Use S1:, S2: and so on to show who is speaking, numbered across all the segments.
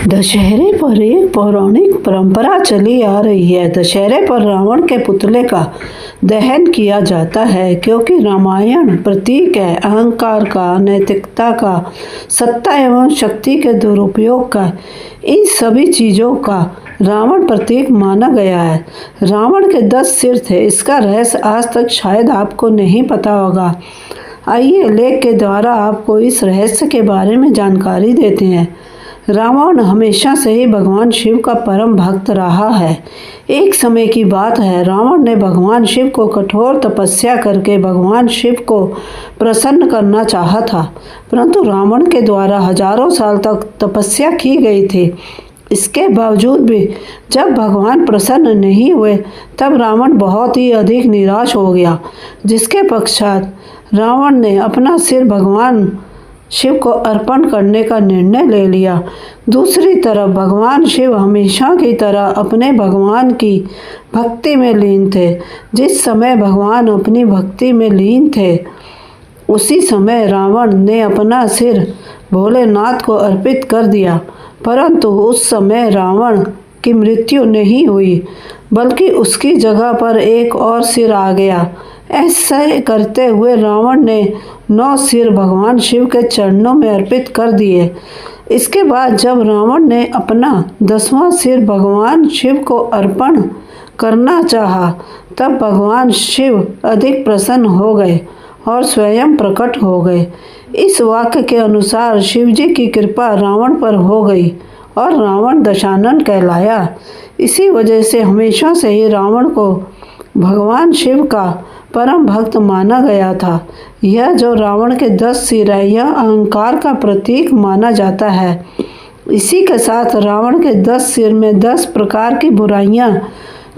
S1: दशहरे पर एक पौराणिक परंपरा चली आ रही है। दशहरे पर रावण के पुतले का दहन किया जाता है क्योंकि रामायण प्रतीक है अहंकार का, नैतिकता का, सत्ता एवं शक्ति के दुरुपयोग का। इन सभी चीज़ों का रावण प्रतीक माना गया है। रावण के 10 सिर थे। इसका रहस्य आज तक शायद आपको नहीं पता होगा। आइए लेख के द्वारा आपको इस रहस्य के बारे में जानकारी देते हैं। रावण हमेशा से ही भगवान शिव का परम भक्त रहा है। एक समय की बात है, रावण ने भगवान शिव को कठोर तपस्या करके भगवान शिव को प्रसन्न करना चाहा था, परंतु रावण के द्वारा हजारों साल तक तपस्या की गई थी। इसके बावजूद भी जब भगवान प्रसन्न नहीं हुए तब रावण बहुत ही अधिक निराश हो गया, जिसके पश्चात रावण ने अपना सिर भगवान शिव को अर्पण करने का निर्णय ले लिया। दूसरी तरफ भगवान शिव हमेशा की तरह अपने भगवान की भक्ति में लीन थे। जिस समय भगवान अपनी भक्ति में लीन थे उसी समय रावण ने अपना सिर भोलेनाथ को अर्पित कर दिया, परंतु उस समय रावण की मृत्यु नहीं हुई बल्कि उसकी जगह पर एक और सिर आ गया। ऐसा करते हुए रावण ने 9 सिर भगवान शिव के चरणों में अर्पित कर दिए। इसके बाद जब रावण ने अपना 10वां सिर भगवान शिव को अर्पण करना चाहा, तब भगवान शिव अधिक प्रसन्न हो गए और स्वयं प्रकट हो गए। इस वाक्य के अनुसार शिव जी की कृपा रावण पर हो गई और रावण दशानन कहलाया। इसी वजह से हमेशा से ही रावण को भगवान शिव का परम भक्त माना गया था। यह जो रावण के 10 सिर है, यह अहंकार का प्रतीक माना जाता है। इसी के साथ रावण के 10 सिर में 10 प्रकार की बुराइयां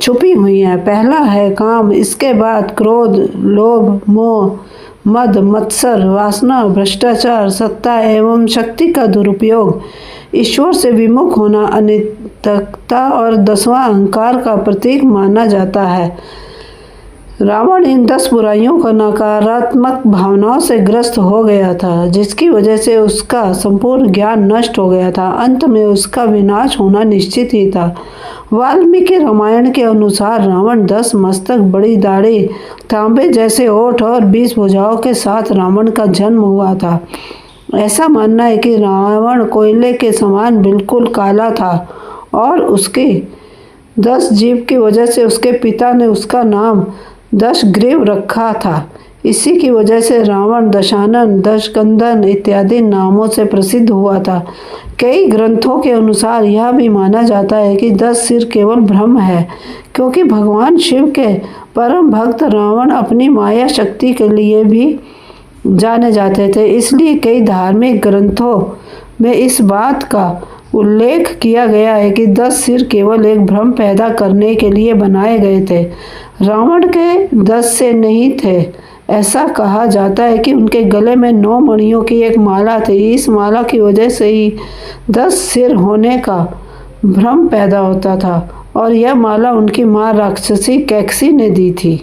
S1: छुपी हुई हैं। पहला है काम, इसके बाद क्रोध, लोभ, मोह, मद, मत्सर, वासना, भ्रष्टाचार, सत्ता एवं शक्ति का दुरुपयोग, ईश्वर से विमुख होना, अनैतिकता और 10वां अहंकार का प्रतीक माना जाता है। रावण इन 10 बुराइयों का नकारात्मक भावनाओं से ग्रस्त हो गया था, जिसकी वजह से उसका संपूर्ण ज्ञान नष्ट हो गया था। अंत में उसका विनाश होना निश्चित ही था। वाल्मीकि रामायण के अनुसार रावण 10 मस्तक, बड़ी दाढ़ी, तांबे जैसे ओठ और 20 भुजाओं के साथ रावण का जन्म हुआ था। ऐसा मानना है कि रावण कोयले के समान बिल्कुल काला था और उसके 10 जीभ की वजह से उसके पिता ने उसका नाम दशग्रीव रखा था। इसी की वजह से रावण दशानन, दशकंदन इत्यादि नामों से प्रसिद्ध हुआ था। कई ग्रंथों के अनुसार यह भी माना जाता है कि 10 सिर केवल भ्रम है, क्योंकि भगवान शिव के परम भक्त रावण अपनी माया शक्ति के लिए भी जाने जाते थे। इसलिए कई धार्मिक ग्रंथों में इस बात का उल्लेख किया गया है कि 10 सिर केवल एक भ्रम पैदा करने के लिए बनाए गए थे। रावण के 10 सिर नहीं थे। ऐसा कहा जाता है कि उनके गले में 9 मणियों की एक माला थी। इस माला की वजह से ही 10 सिर होने का भ्रम पैदा होता था और यह माला उनकी माँ राक्षसी कैकसी ने दी थी।